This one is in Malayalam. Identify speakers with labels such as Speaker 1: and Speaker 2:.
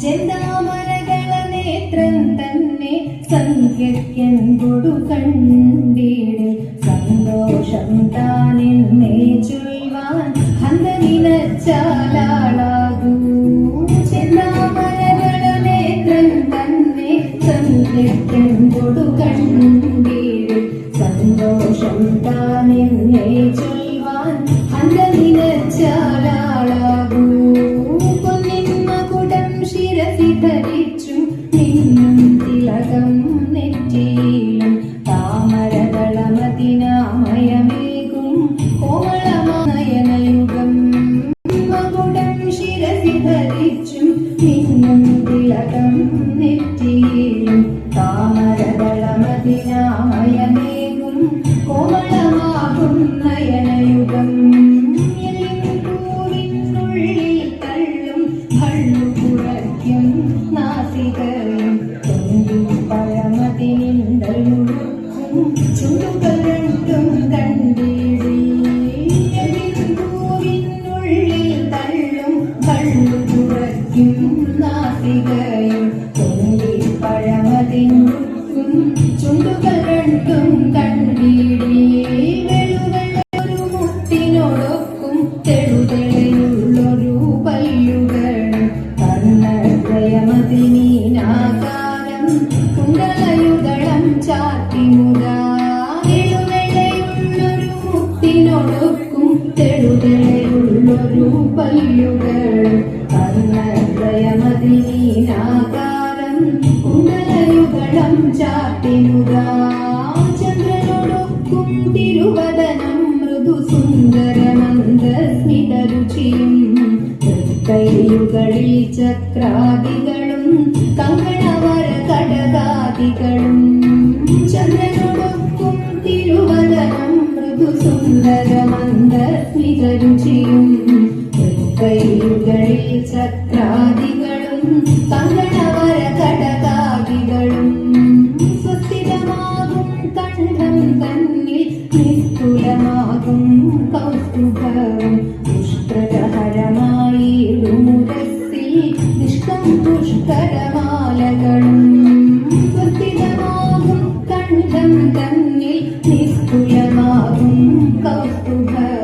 Speaker 1: ചെന്താമരകള നേത്രം തന്നെ സംഖ്യക്കെന്തൊടു കണ്ടീട് സന്തോഷം താനെന്നേ ചൊൽവാൻ ഹന്തനിനച്ചാലാളാകൂ. ചെന്താമരകള നേത്രം തന്നെ സംഖ്യക്കെന്തൊടു കണ്ടീട് സന്തോഷം താനെന്നേ ചൊൽവാൻ ഹന്തനിനച്ചാലാളാകൂ. ധരിച്ചും നിന്നും തിലകം നെറ്റിയിലും താമരകളമതിനാമയമേകും കോമളമായനയുഗം. മകുടം ശിരസി ധരിച്ചും നിന്നും തിലകം നെറ്റിയിലും താമരകളമതിനാമയമേകും കോമളമാകും നയനയുഗം. ചുണ്ടുകൾ രണ്ടും കണ്ടിടി പൂവിനുള്ളിൽ തള്ളും കള്ളു കുറയ്ക്കും നാസികയും തൊണ്ടി പഴമതിനുക്കും ചുണ്ടുകൾ രണ്ടും കണ്ടിടി. വെളുവെള്ളൊരു മുത്തിനോടൊക്കും തെളുതെളയുള്ളൊരു പല്ലുകളും കണ്ണദ്വയമതിനീനാകാരം കുണ്ടലയുഗളം ചാട്ടിമുതാ. വെളുവെള്ളയുള്ളൊരു മുത്തിനോടൊക്കും തെളുതെളയുള്ളൊരു പല്ലുകളും കണ്ണദ്വയമതിനീനാകാരം കുണ്ടലയുഗളം ചാട്ടിമുതാ. ചന്ദ്രനോടൊക്കും തിരുവദനം മൃദു സുന്ദരമന്ദസ്മിതരുചിയും കൈയുകളിൽ ചക്രാദികളും കങ്കണവര കടകാദികളും. ചന്ദ്രനോടൊക്കും തിരുവദനം മൃദു സുന്ദരമന്ദസ്മിതരുചിയും കൈയുകളിൽ ചക്രാദികളും കങ്കണവര കടകാദികളും. സ്വസ്ഥിതമാകും കണ്ഠം തന്നിൽ നിസ്തുലമാകും കൗസ്തുഭവും പുഷ്കരഹരമായിടുമുരസ്സിൽ നിഷ്കം പുഷ്കരമാലകളും. സ്വസ്ഥിതമാകും കണ്ഠം തന്നിൽ നിസ്തുലമാകും കൗസ്തുഭവും